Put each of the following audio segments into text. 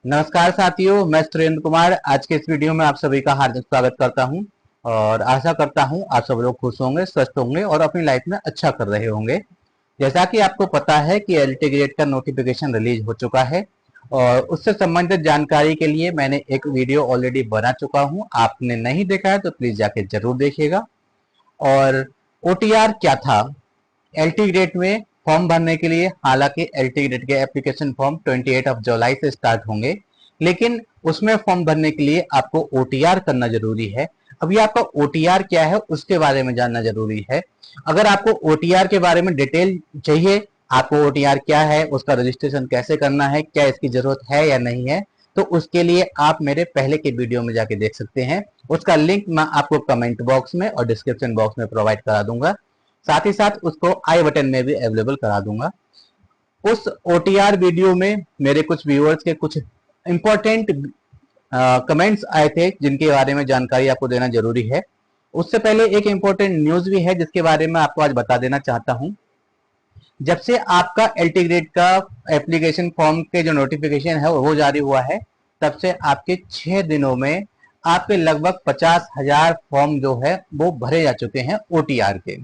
नमस्कार साथियों, मैं सुरेंद्र कुमार आज के इस वीडियो में आप सभी का हार्दिक स्वागत करता हूं और आशा करता हूं आप सब लोग खुश होंगे, स्वस्थ होंगे और अपनी लाइफ में अच्छा कर रहे होंगे। जैसा कि आपको पता है कि एलटी ग्रेड का नोटिफिकेशन रिलीज हो चुका है और उससे संबंधित जानकारी के लिए मैंने एक वीडियो ऑलरेडी बना चुका हूं। आपने नहीं देखा है तो प्लीज जाके जरूर देखिएगा। और ओटीआर क्या था एलटी ग्रेड में फॉर्म भरने के लिए? हालांकि एलटी ग्रेड के एप्लीकेशन फॉर्म 28 ऑफ जुलाई से स्टार्ट होंगे, लेकिन उसमें फॉर्म भरने के लिए आपको ओटीआर करना जरूरी है। अभी आपका ओटीआर क्या है उसके बारे में जानना जरूरी है। अगर आपको ओटीआर के बारे में डिटेल चाहिए, आपको ओटीआर क्या है, उसका रजिस्ट्रेशन कैसे करना है, क्या इसकी जरूरत है या नहीं है, तो उसके लिए आप मेरे पहले के वीडियो में जाके देख सकते हैं। उसका लिंक मैं आपको कमेंट बॉक्स में और डिस्क्रिप्शन बॉक्स में प्रोवाइड करा दूंगा। साथ ही साथ उसको आई बटन में भी अवेलेबल करा दूंगा। उस ओटीआर वीडियो में मेरे कुछ व्यूअर्स के कुछ इंपॉर्टेंट कमेंट्स आए थे जिनके बारे में जानकारी आपको देना जरूरी है। उससे पहले एक इंपॉर्टेंट न्यूज भी है जिसके बारे में आपको आज बता देना चाहता हूं। जब से आपका एलटी ग्रेड का एप्लीकेशन फॉर्म के जो नोटिफिकेशन है वो जारी हुआ है, तब से आपके 6 दिनों में आपके लगभग 50,000 फॉर्म जो है वो भरे जा चुके हैं ओटीआर के।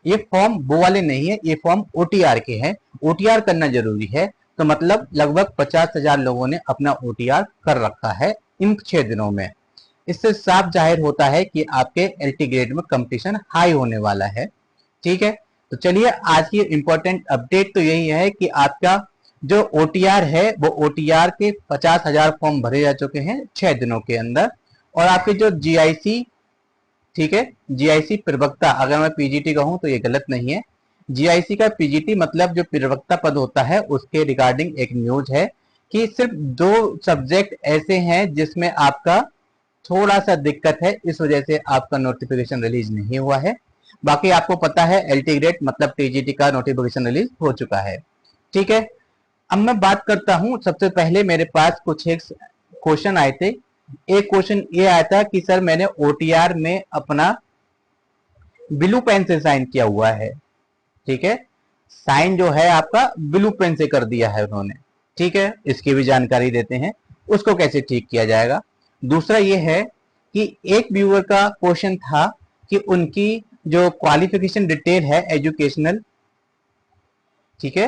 ये फॉर्म वो वाले नहीं है, ये फॉर्म ओटीआर के हैं। ओटीआर करना जरूरी है, तो मतलब लगभग 50,000 लोगों ने अपना ओटीआर कर रखा है इन 6 दिनों में। इससे साफ जाहिर होता है कि आपके एलटी ग्रेड में कंपटीशन हाई होने वाला है। ठीक है, तो चलिए आज की इंपॉर्टेंट अपडेट तो यही है कि आपका जो ओटीआर है वो ओटीआर के 50,000 फॉर्म भरे जा चुके हैं 6 दिनों के अंदर। और आपके जो जीआईसी, ठीक है, जीआईसी प्रवक्ता, अगर मैं पीजीटी कहूं तो ये गलत नहीं है। जीआईसी का पीजीटी मतलब जो प्रवक्ता पद होता है उसके रिगार्डिंग एक न्यूज है कि सिर्फ 2 सब्जेक्ट ऐसे हैं जिसमें आपका थोड़ा सा दिक्कत है, इस वजह से आपका नोटिफिकेशन रिलीज नहीं हुआ है। बाकी आपको पता है एलटी ग्रेड मतलब टीजीटी का नोटिफिकेशन रिलीज हो चुका है। ठीक है, अब मैं बात करता हूं। सबसे पहले मेरे पास कुछ एक क्वेश्चन आए थे। एक क्वेश्चन ये आया था कि सर मैंने ओटीआर में अपना ब्लू पेन से साइन किया हुआ है। ठीक है, साइन जो है आपका ब्लू पेन से कर दिया है उन्होंने। ठीक है, इसकी भी जानकारी देते हैं, उसको कैसे ठीक किया जाएगा। दूसरा ये है कि एक व्यूअर का क्वेश्चन था कि उनकी जो क्वालिफिकेशन डिटेल है एजुकेशनल, ठीक है,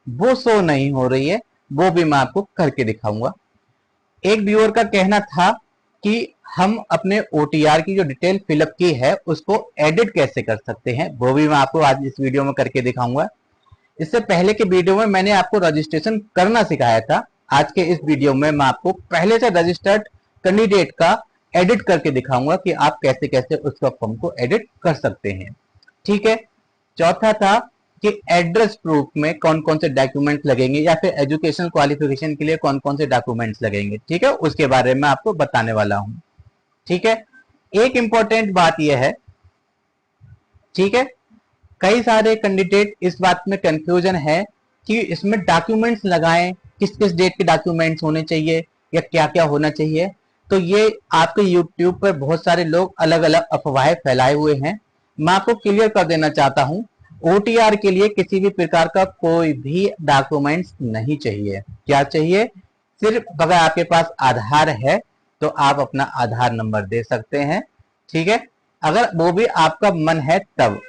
वो शो नहीं हो रही है, वो भी मैं आपको करके दिखाऊंगा। एक व्यूअर का कहना था कि हम अपने ओटीआर की जो डिटेल फिलअप की है उसको एडिट कैसे कर सकते हैं, वो भी मैं आपको आज इस वीडियो में करके दिखाऊंगा। इससे पहले के वीडियो में मैंने आपको रजिस्ट्रेशन करना सिखाया था। आज के इस वीडियो में मैं आपको पहले से रजिस्टर्ड कैंडिडेट का एडिट करके दिखाऊंगा कि आप कैसे कैसे उसका फॉर्म को एडिट कर सकते हैं। ठीक है, चौथा था कि एड्रेस प्रूफ में कौन कौन से डॉक्यूमेंट्स लगेंगे या फिर एजुकेशन क्वालिफिकेशन के लिए कौन कौन से डॉक्यूमेंट्स लगेंगे। ठीक है, उसके बारे में आपको बताने वाला हूं। ठीक है, एक इंपॉर्टेंट बात यह है, ठीक है, कई सारे कैंडिडेट इस बात में कंफ्यूजन है कि इसमें डॉक्यूमेंट्स लगाएं, किस किस डेट के डॉक्यूमेंट्स होने चाहिए या क्या क्या होना चाहिए। तो ये आपके यूट्यूब पर बहुत सारे लोग अलग अलग अफवाहें फैलाए हुए हैं। मैं आपको क्लियर कर देना चाहता हूं, ओटीआर के लिए किसी भी प्रकार का कोई भी डॉक्यूमेंट्स नहीं चाहिए। क्या चाहिए? सिर्फ अगर आपके पास आधार है तो आप अपना आधार नंबर दे सकते हैं। ठीक है, अगर वो भी आपका मन है तब।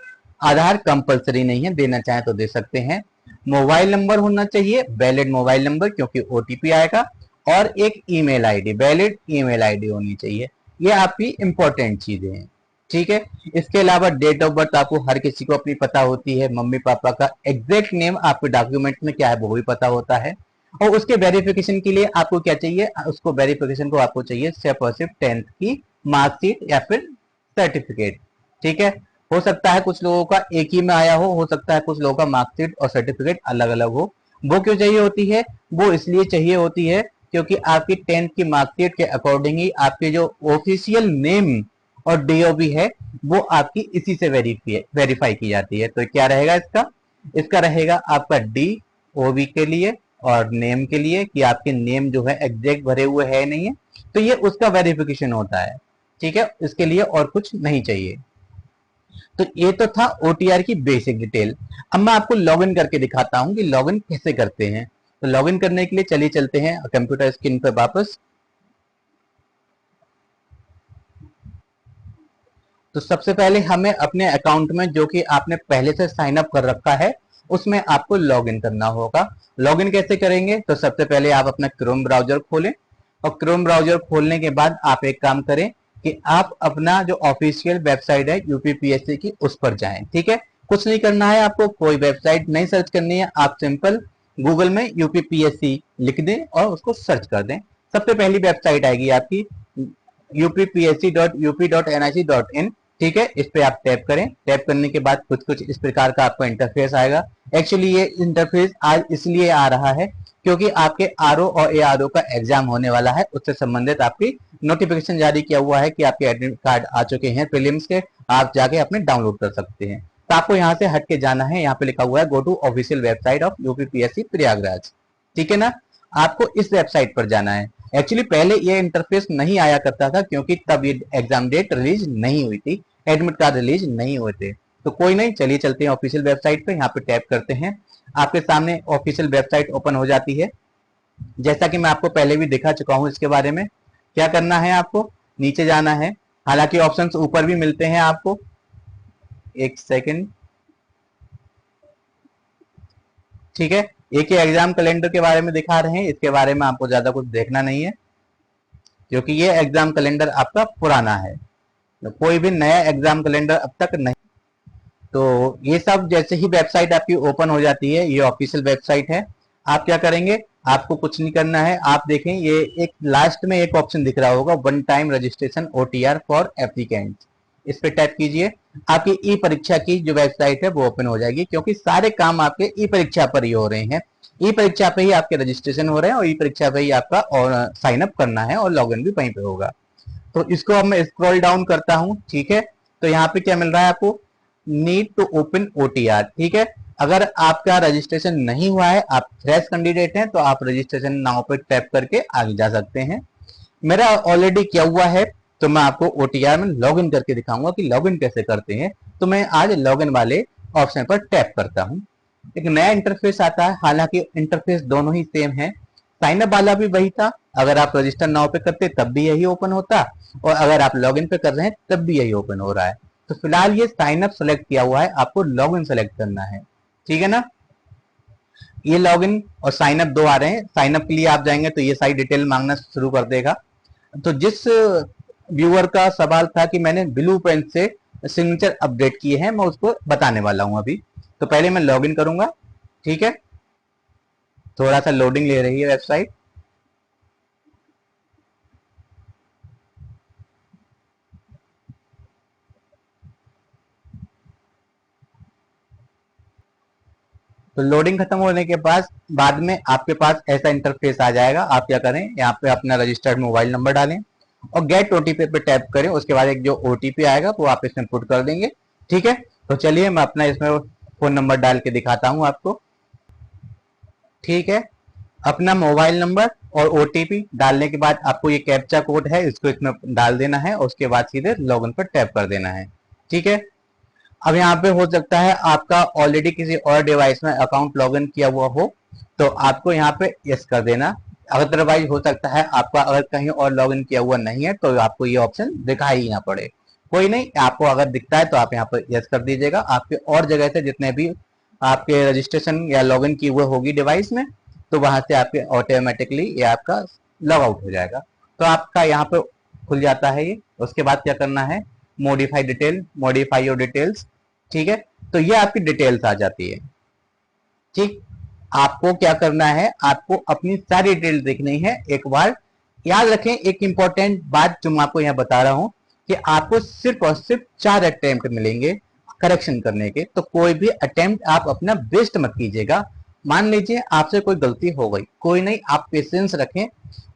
आधार कंपलसरी नहीं है, देना चाहे तो दे सकते हैं। मोबाइल नंबर होना चाहिए, वैलिड मोबाइल नंबर, क्योंकि ओटीपी आएगा। और एक email ID, valid email ID होनी चाहिए। ये आपकी इंपॉर्टेंट चीजें हैं। ठीक है, इसके अलावा डेट ऑफ बर्थ आपको हर किसी को अपनी पता होती है। मम्मी पापा का एग्जैक्ट नेम आपके डॉक्यूमेंट में क्या है वो भी पता होता है। और उसके वेरिफिकेशन के लिए आपको क्या चाहिए? उसको वेरिफिकेशन को आपको चाहिए सिर्फ और सिर्फ 10th की मार्कशीट या फिर सर्टिफिकेट। ठीक है, हो सकता है कुछ लोगों का एक ही में आया हो सकता है कुछ लोगों का मार्कशीट और सर्टिफिकेट अलग अलग हो। वो क्यों चाहिए होती है? वो इसलिए चाहिए होती है क्योंकि आपकी 10th की मार्कशीट के अकॉर्डिंग ही आपके जो ऑफिशियल नेम और डीओबी है वो आपकी इसी से वेरीफाई की जाती है। तो क्या रहेगा इसका? इसका रहेगा आपका डी ओबी के लिए और नेम के लिए कि आपके नेम जो है एग्जैक्ट भरे हुए है नहीं है, तो ये उसका वेरिफिकेशन होता है। ठीक है, इसके लिए और कुछ नहीं चाहिए। तो ये तो था ओटीआर की बेसिक डिटेल। अब मैं आपको लॉगिन करके दिखाता हूं कि लॉगिन कैसे करते हैं। तो लॉगिन करने के लिए चलिए चलते हैं कंप्यूटर स्क्रीन पर वापस। तो सबसे पहले हमें अपने अकाउंट में जो कि आपने पहले से साइन अप कर रखा है उसमें आपको लॉगिन करना होगा। लॉगिन कैसे करेंगे? तो सबसे पहले आप अपना क्रोम ब्राउजर खोलें और क्रोम ब्राउजर खोलने के बाद आप एक काम करें कि आप अपना जो ऑफिशियल वेबसाइट है यूपीपीएससी की उस पर जाएं। ठीक है, कुछ नहीं करना है, आपको कोई वेबसाइट नहीं सर्च करनी है, आप सिंपल गूगल में यूपीपीएससी लिख दें और उसको सर्च कर दें। सबसे पहली वेबसाइट आएगी आपकी upsc.up.nic.in। ठीक है, इस पे आप टैप करें। टैप करने के बाद कुछ कुछ इस प्रकार का आपको इंटरफेस आएगा। एक्चुअली ये इंटरफेस आज इसलिए आ रहा है क्योंकि आपके आरओ और एआरओ का एग्जाम होने वाला है, उससे संबंधित आपकी नोटिफिकेशन जारी किया हुआ है कि आपके एडमिट कार्ड आ चुके हैं प्रीलिम्स के, आप जाके अपने डाउनलोड कर सकते हैं। तो आपको यहाँ से हट के जाना है, यहाँ पे लिखा हुआ है go to official website of UPPSC Prayagraj. ठीक है ना, आपको इस वेबसाइट पर जाना है। एक्चुअली पहले ये इंटरफेस नहीं आया करता था क्योंकि तब ये एग्जाम डेट रिलीज नहीं हुई थी, एडमिट कार्ड रिलीज नहीं हुए थे। तो कोई नहीं, चलिए चलते हैं ऑफिशियल वेबसाइट पे। यहाँ पे टैप करते हैं, आपके सामने ऑफिशियल वेबसाइट ओपन हो जाती है। जैसा कि मैं आपको पहले भी दिखा चुका हूँ इसके बारे में। क्या करना है आपको? नीचे जाना है, हालांकि ऑप्शंस ऊपर भी मिलते हैं आपको। एक सेकेंड, ठीक है, एक ही एग्जाम कैलेंडर के बारे में दिखा रहे हैं, इसके बारे में आपको ज्यादा कुछ देखना नहीं है क्योंकि ये एग्जाम कैलेंडर आपका पुराना है, तो कोई भी नया एग्जाम कैलेंडर अब तक नहीं। तो ये सब जैसे ही वेबसाइट आपकी ओपन हो जाती है, ये ऑफिशियल वेबसाइट है। आप क्या करेंगे? आपको कुछ नहीं करना है। आप देखें ये एक लास्ट में एक ऑप्शन दिख रहा होगा, one time registration OTR for applicant, इस पे टैप कीजिए। आपकी ई परीक्षा की जो वेबसाइट है वो ओपन हो जाएगी क्योंकि सारे काम आपके ई परीक्षा पर ही हो रहे हैं। ई परीक्षा पे ही आपके रजिस्ट्रेशन हो रहे हैं और ई परीक्षा पे ही आपका और साइन अप करना है और लॉगिन भी वहीं पे होगा। तो इसको अब मैं स्क्रॉल डाउन करता हूं। ठीक है, तो यहाँ पे क्या मिल रहा है आपको? Need to open OTR. ठीक है, अगर आपका रजिस्ट्रेशन नहीं हुआ है, आप फ्रेश कैंडिडेट हैं, तो आप रजिस्ट्रेशन नाउ पे टैप करके आगे जा सकते हैं। मेरा ऑलरेडी किया हुआ है तो मैं आपको ओटीआर में लॉगिन करके दिखाऊंगा कि लॉगिन कैसे करते हैं। तो मैं आज लॉगिन वाले ऑप्शन पर टैप करता हूं। एक नया इंटरफेस आता है, हालांकि इंटरफेस दोनों ही सेम है। साइन अप वाला भी वही था, अगर आप रजिस्टर नाउ पे करते तब भी यही ओपन होता और अगर आप लॉगिन पे कर रहे हैं तब भी यही ओपन हो रहा है। तो फिलहाल ये साइन अप सेलेक्ट किया हुआ है, आपको लॉगिन सेलेक्ट करना है। ठीक है ना, ये लॉगिन और साइन अप दो आ रहे हैं। साइन अप के लिए आप जाएंगे तो ये सारी डिटेल मांगना शुरू कर देगा। तो जिस व्यूअर का सवाल था कि मैंने ब्लू पेन से सिग्नेचर अपडेट किए हैं, मैं उसको बताने वाला हूं अभी। तो पहले मैं लॉगिन करूंगा। ठीक है, थोड़ा सा लोडिंग ले रही है वेबसाइट। तो लोडिंग खत्म होने के बाद में आपके पास ऐसा इंटरफेस आ जाएगा। आप क्या करें, यहाँ पे अपना रजिस्टर्ड मोबाइल नंबर डालें और गेट ओटीपी पे टैप करें। उसके बाद एक जो ओटीपी आएगा वो आप इसमें पुट कर देंगे। ठीक है, तो चलिए मैं अपना इसमें फोन नंबर डाल के दिखाता हूँ आपको। ठीक है, अपना मोबाइल नंबर और ओटीपी डालने के बाद आपको ये कैप्चा कोड है, इसको इसमें डाल देना है और उसके बाद सीधे लॉगिन पर टैप कर देना है। ठीक है, अब यहाँ पे हो सकता है आपका ऑलरेडी किसी और डिवाइस में अकाउंट लॉगिन किया हुआ हो, तो आपको यहाँ पे यस कर देना। अदरवाइज हो सकता है आपका अगर कहीं और लॉगिन किया हुआ नहीं है तो आपको ये ऑप्शन दिखाई ही ना पड़े। कोई नहीं, आपको अगर दिखता है तो आप यहाँ पर यस कर दीजिएगा। आपके और जगह से जितने भी आपके रजिस्ट्रेशन या लॉगिन की हुई होगी डिवाइस में, तो वहां से आपके ऑटोमेटिकली ये आपका लॉग आउट हो जाएगा। तो आपका यहाँ पे खुल जाता है ये। उसके बाद क्या करना है? Modify detail, modify your details. ठीक है, तो ये आपकी डिटेल्स आ जाती है। ठीक, आपको क्या करना है? आपको अपनी सारी डिटेल देखनी है एक बार। याद रखें एक इंपॉर्टेंट बात जो मैं आपको यहाँ बता रहा हूं कि आपको सिर्फ और सिर्फ 4 अटेम्प्ट मिलेंगे करेक्शन करने के। तो कोई भी अटेम्प्ट आप अपना वेस्ट मत कीजिएगा। मान लीजिए आपसे कोई गलती हो गई, कोई नहीं, आप पेशेंस रखें,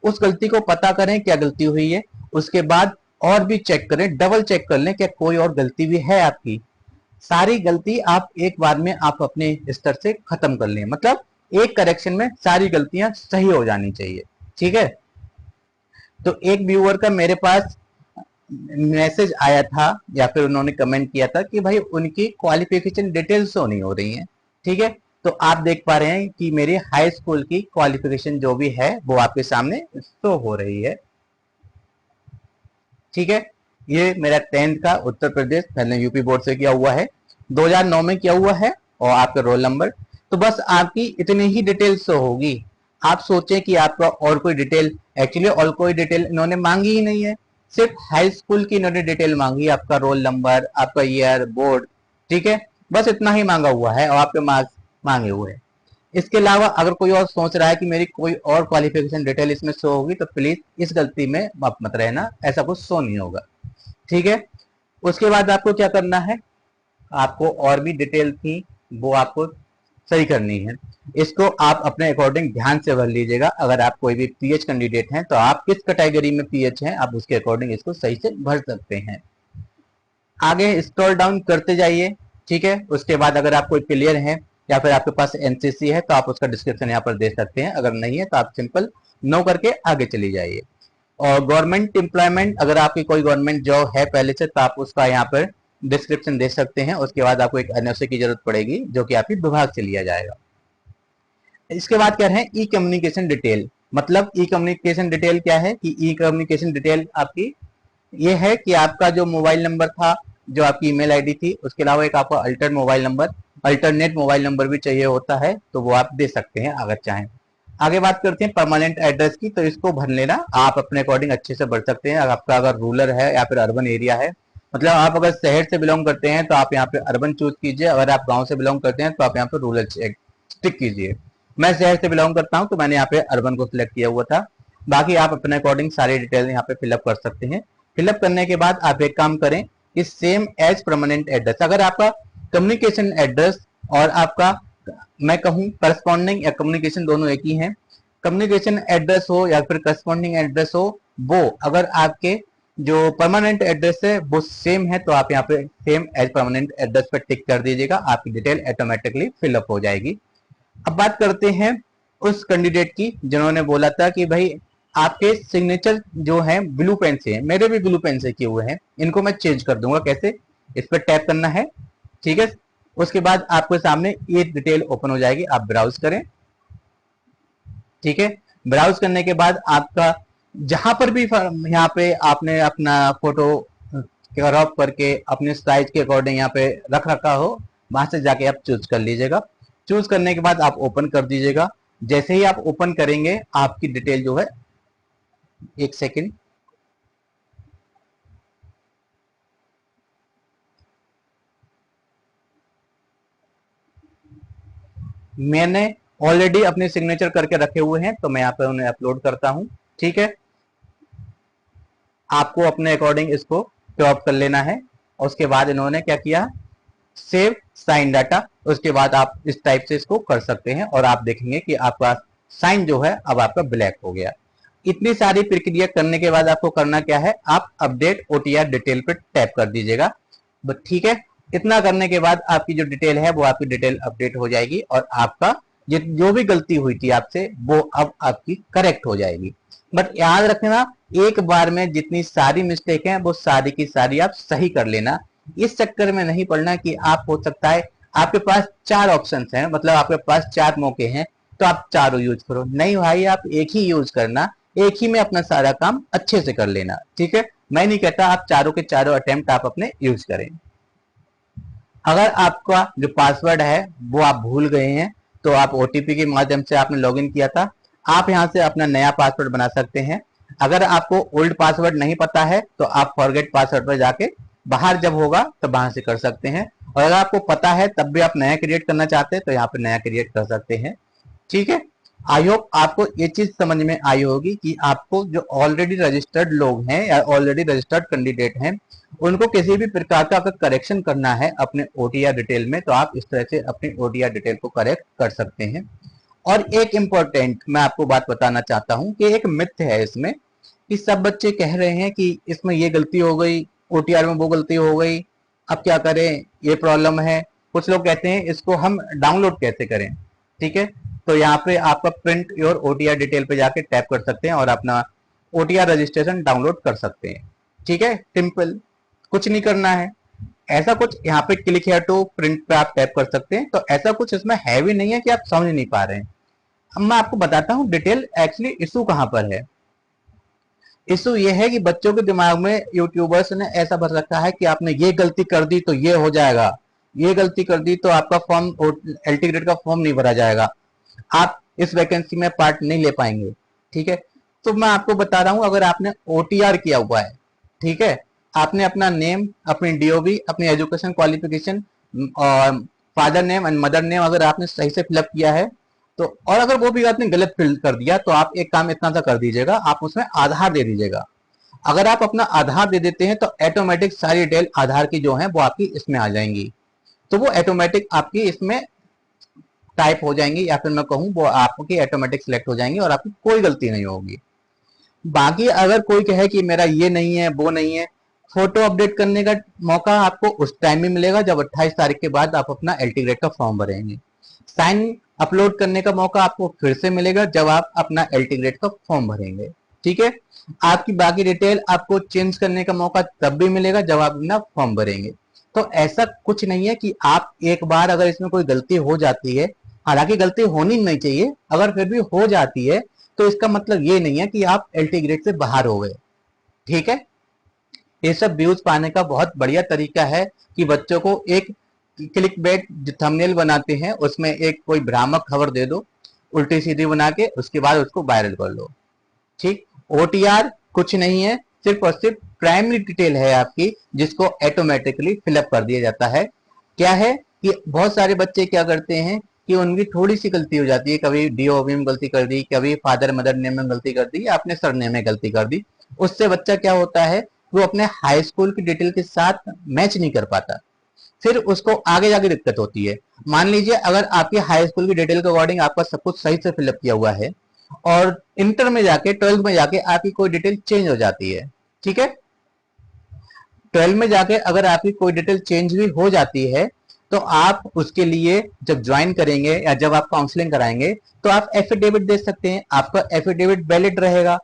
उस गलती को पता करें क्या गलती हुई है, उसके बाद और भी चेक करें, डबल चेक कर लें क्या कोई और गलती भी है आपकी। सारी गलती आप एक बार में आप अपने स्तर से खत्म कर लें, मतलब एक करेक्शन में सारी गलतियां सही हो जानी चाहिए। ठीक है, तो एक व्यूअर का मेरे पास मैसेज आया था या फिर उन्होंने कमेंट किया था कि भाई उनकी क्वालिफिकेशन डिटेल्स शो नहीं हो रही हैं। ठीक है, तो आप देख पा रहे हैं कि मेरी हाई स्कूल की क्वालिफिकेशन जो भी है वो आपके सामने शो हो रही है। ठीक है, ये मेरा 10th का उत्तर प्रदेश मैंने यूपी बोर्ड से किया हुआ है, 2009 में किया हुआ है, और आपका रोल नंबर। तो बस आपकी इतनी ही डिटेल शो होगी। आप सोचें कि आपका और कोई डिटेल, एक्चुअली और कोई डिटेल इन्होंने मांगी ही नहीं है, सिर्फ हाई स्कूल की इन्होंने डिटेल मांगी, आपका रोल नंबर, आपका ईयर, बोर्ड, ठीक है, बस इतना ही मांगा हुआ है और आपके मार्क्स मांगे हुए हैं। इसके अलावा अगर कोई और सोच रहा है कि मेरी कोई और क्वालिफिकेशन डिटेल इसमें शो होगी, तो प्लीज इस गलती में आप मत रहना, ऐसा कुछ शो नहीं होगा। ठीक है, उसके बाद आपको क्या करना है, आपको और भी डिटेल थी वो आपको सही करनी है। इसको आप अपने अकॉर्डिंग ध्यान से भर लीजिएगा। अगर आप कोई भी पीएच कैंडिडेट हैं तो आप किस कैटेगरी में पीएच हैं, आप उसके अकॉर्डिंग इसको सही से भर सकते हैं। आगे स्क्रॉल डाउन करते जाइए। ठीक है, उसके बाद अगर आप कोई क्लियर है या फिर आपके पास एनसीसी है तो आप उसका डिस्क्रिप्शन यहाँ पर दे सकते हैं, अगर नहीं है तो आप सिंपल नो करके आगे चली जाइए। और गवर्नमेंट एम्प्लॉयमेंट, अगर आपकी कोई गवर्नमेंट जॉब है पहले से तो आप उसका यहाँ पर डिस्क्रिप्शन दे सकते हैं। उसके बाद आपको एक एनओसी की जरूरत पड़ेगी जो कि आपकी विभाग से लिया जाएगा। इसके बाद कह रहे हैं ई कम्युनिकेशन डिटेल। मतलब ई कम्युनिकेशन डिटेल क्या है कि ई कम्युनिकेशन डिटेल आपकी ये है कि आपका जो मोबाइल नंबर था, जो आपकी ईमेल आईडी थी, उसके अलावा एक आपका alter mobile number, alternate mobile number भी चाहिए होता है तो वो आप दे सकते हैं अगर चाहें। आगे बात करते हैं परमानेंट एड्रेस की, तो इसको भर लेना आप अपने अकॉर्डिंग अच्छे से भर सकते हैं। आपका अगर रूरल है या फिर अर्बन एरिया है, मतलब आप अगर शहर से बिलोंग करते हैं तो आप यहाँ पे अर्बन चूज कीजिए, अगर आप गांव से बिलोंग करते हैं तो आप यहाँ पे रूरल टिक कीजिए। मैं शहर से बिलोंग करता हूँ तो मैंने यहाँ पे अर्बन को सिलेक्ट किया हुआ था। बाकी आप अपने अकॉर्डिंग सारी डिटेल यहाँ पे फिलअप कर सकते हैं। फिलअप करने के बाद आप एक काम करें कि सेम एज परमानेंट एड्रेस, अगर आपका कम्युनिकेशन एड्रेस और आपका, मैं कहूँ करस्पॉन्डिंग या कम्युनिकेशन दोनों एक ही हैं, कम्युनिकेशन एड्रेस हो या फिर करस्पॉन्डिंग एड्रेस हो, वो अगर आपके जो परमानेंट एड्रेस है वो सेम है तो आप यहाँ पे सेम एज परमानेंट एड्रेस पर टिक कर दीजिएगा, आपकी डिटेल ऑटोमेटिकली फिलअप हो जाएगी। अब बात करते हैं उस कैंडिडेट की जिन्होंने बोला था कि भाई आपके सिग्नेचर जो है ब्लू पेन से है, मेरे भी ब्लू पेन से किए हुए हैं, इनको मैं चेंज कर दूंगा। कैसे, इस पर टैप करना है। ठीक है, उसके बाद आपके सामने ये डिटेल ओपन हो जाएगी, आप ब्राउज करें। ठीक है, ब्राउज करने के बाद आपका जहां पर भी यहाँ पे आपने अपना फोटो क्रॉप करके अपने साइज के अकॉर्डिंग यहाँ पे रख रखा हो, वहां से जाके आप चूज कर लीजिएगा। चूज करने के बाद आप ओपन कर दीजिएगा। जैसे ही आप ओपन करेंगे आपकी डिटेल जो है, एक सेकेंड, मैंने ऑलरेडी अपने सिग्नेचर करके रखे हुए हैं तो मैं यहाँ पे उन्हें अपलोड करता हूं। ठीक है, आपको अपने अकॉर्डिंग इसको क्रॉप कर लेना है। और उसके बाद इन्होंने क्या किया, सेव साइन डाटा, उसके बाद आप इस टाइप से इसको कर सकते हैं और आप देखेंगे कि आपका साइन जो है अब आपका ब्लैक हो गया। इतनी सारी प्रक्रिया करने के बाद आपको करना क्या है, आप अपडेट ओटीआर डिटेल पर टैप कर दीजिएगा। ठीक है, इतना करने के बाद आपकी जो डिटेल है वो आपकी डिटेल अपडेट हो जाएगी और आपका जो भी गलती हुई थी आपसे वो अब आपकी करेक्ट हो जाएगी। बट याद रखना, एक बार में जितनी सारी मिस्टेक है वो सारी की सारी आप सही कर लेना। इस चक्कर में नहीं पड़ना कि आप, हो सकता है आपके पास 4 ऑप्शन हैं, मतलब आपके पास 4 मौके हैं तो आप चारों यूज करो। नहीं भाई, आप एक ही यूज करना, एक ही में अपना सारा काम अच्छे से कर लेना। ठीक है, मैं नहीं कहता आप चारों के चारों अटेम्प्ट आप अपने यूज करें। अगर आपका जो पासवर्ड है वो आप भूल गए हैं तो आप ओटीपी के माध्यम से आपने लॉगिन किया था, आप यहां से अपना नया पासवर्ड बना सकते हैं। अगर आपको ओल्ड पासवर्ड नहीं पता है तो आप फॉरगेट पासवर्ड पर जाके बाहर जब होगा तो वहां से कर सकते हैं, और अगर आपको पता है तब भी आप नया क्रिएट करना चाहते हैं तो यहाँ पे नया क्रिएट कर सकते हैं। ठीक है, आई होप आपको ये चीज समझ में आई होगी कि आपको जो ऑलरेडी रजिस्टर्ड लोग हैं या ऑलरेडी रजिस्टर्ड कैंडिडेट हैं उनको किसी भी प्रकार का अगर करेक्शन करना है अपने ओटीआर डिटेल में तो आप इस तरह से अपनी ओटीआर डिटेल को करेक्ट कर सकते हैं। और एक इम्पोर्टेंट मैं आपको बात बताना चाहता हूं कि एक मिथ है इसमें कि सब बच्चे कह रहे हैं कि इसमें ये गलती हो गई, ओटीआर में वो गलती हो गई, अब क्या करें, ये प्रॉब्लम है। कुछ लोग कहते हैं इसको हम डाउनलोड कैसे करें। ठीक है, तो यहाँ पे आपका प्रिंट योर ओटीआर डिटेल पे जाके टैप कर सकते हैं और अपना ओटीआर रजिस्ट्रेशन डाउनलोड कर सकते हैं। ठीक है, सिंपल, कुछ नहीं करना है। ऐसा कुछ यहाँ पे क्लिक है टू प्रिंट पे आप टैप कर सकते हैं। तो ऐसा कुछ इसमें है भी नहीं है कि आप समझ नहीं पा रहे हैं। अब मैं आपको बताता हूँ डिटेल एक्चुअली इशू कहाँ पर है। इशू ये है कि बच्चों के दिमाग में यूट्यूबर्स ने ऐसा भर रखा है कि आपने ये गलती कर दी तो ये हो जाएगा, ये गलती कर दी तो आपका फॉर्म एलटी ग्रेड का फॉर्म नहीं भरा जाएगा, आप इस वैकेंसी में पार्ट नहीं ले पाएंगे। ठीक है, तो मैं आपको बता रहा हूं, अगर आपने ओटीआर किया हुआ है, ठीक है, आपने अपना नेम, अपनी डीओबी, अपनी एजुकेशन क्वालिफिकेशन और father name and mother name अगर आपने सही से फिलअप किया है तो, और अगर वो भी आपने गलत फिल कर दिया तो आप एक काम इतना सा कर दीजिएगा, आप उसमें आधार दे दीजिएगा। अगर आप अपना आधार दे देते हैं तो ऑटोमेटिक सारी डिटेल आधार की जो है वो आपकी इसमें आ जाएंगी, तो वो ऑटोमेटिक आपकी इसमें टाइप हो जाएंगी, या फिर मैं कहूँ वो आपकी ऑटोमेटिक सिलेक्ट हो जाएंगी और आपकी कोई गलती नहीं होगी। बाकी अगर कोई कहे कि मेरा ये नहीं है वो नहीं है, फोटो अपडेट करने का मौका आपको उस टाइम में मिलेगा जब 28 तारीख के बाद आप अपना एलटी ग्रेड का फॉर्म भरेंगे। साइन अपलोड करने का मौका आपको फिर से मिलेगा जब आप अपना एलटी ग्रेड का फॉर्म भरेंगे। ठीक है, आपकी बाकी डिटेल आपको चेंज करने का मौका तब भी मिलेगा जब आप अपना फॉर्म भरेंगे। तो ऐसा कुछ नहीं है कि आप एक बार अगर इसमें कोई गलती हो जाती है, हालांकि गलती होनी नहीं चाहिए, अगर फिर भी हो जाती है तो इसका मतलब ये नहीं है कि आप एलटी ग्रेड से बाहर हो गए। ठीक है, ये सब व्यूज पाने का बहुत बढ़िया तरीका है कि बच्चों को एक क्लिक बेट थंबनेल बनाते हैं उसमें एक कोई भ्रामक खबर दे दो उल्टी सीधी बना के, उसके बाद उसको वायरल कर लो। ठीक, ओटीआर कुछ नहीं है, सिर्फ और सिर्फ प्राइमरी डिटेल है आपकी जिसको ऑटोमेटिकली फिलअप कर दिया जाता है। क्या है कि बहुत सारे बच्चे क्या करते हैं कि उनकी थोड़ी सी गलती हो जाती है, कभी डीओबी में गलती कर दी, कभी फादर मदर नेम में गलती कर दी, या अपने सरनेम में गलती कर दी, उससे बच्चा क्या होता है वो अपने हाई स्कूल की डिटेल के साथ मैच नहीं कर पाता, फिर उसको आगे जाके दिक्कत होती है। मान लीजिए अगर आपकी हाई स्कूल की डिटेल के अकॉर्डिंग आपका सब कुछ सही से फिलअप किया हुआ है और इंटर में जाके 12th में जाके आपकी कोई डिटेल चेंज हो जाती है, ठीक है, 12 में जाके अगर आपकी कोई डिटेल चेंज भी हो जाती है तो आप उसके लिए जब ज्वाइन करेंगे या जब आप काउंसलिंग कराएंगे तो आप एफिडेविट दे सकते हैं, आपका एफिडेविट वैलिड रहेगा।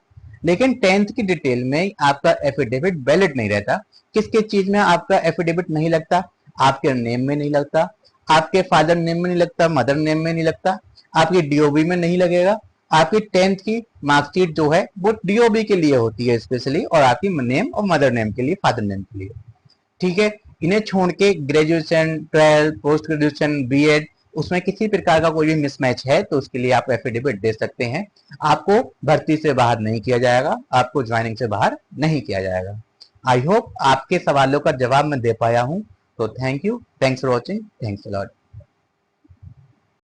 लेकिन 10th की डिटेल में आपका एफिडेविट वैलिड नहीं रहता। किस किस चीज में आपका एफिडेविट नहीं लगता? आपके नेम में नहीं लगता, आपके फादर नेम में नहीं लगता, मदर नेम में नहीं लगता, आपकी डीओबी में नहीं लगेगा। आपकी 10th की मार्कशीट जो है वो डीओबी के लिए होती है स्पेशली, और आपकी नेम और मदर नेम के लिए, फादर नेम के लिए। ठीक है, इन्हें छोड़ के ग्रेजुएशन, 12, पोस्ट ग्रेजुएशन, बीएड, उसमें किसी प्रकार का कोई भी मिसमैच है तो उसके लिए आप एफिडेविट दे सकते हैं। आपको भर्ती से बाहर नहीं किया जाएगा, आपको ज्वाइनिंग से बाहर नहीं किया जाएगा। आई होप आपके सवालों का जवाब मैं दे पाया हूं। तो thank you, thanks for watching, thanks a lot.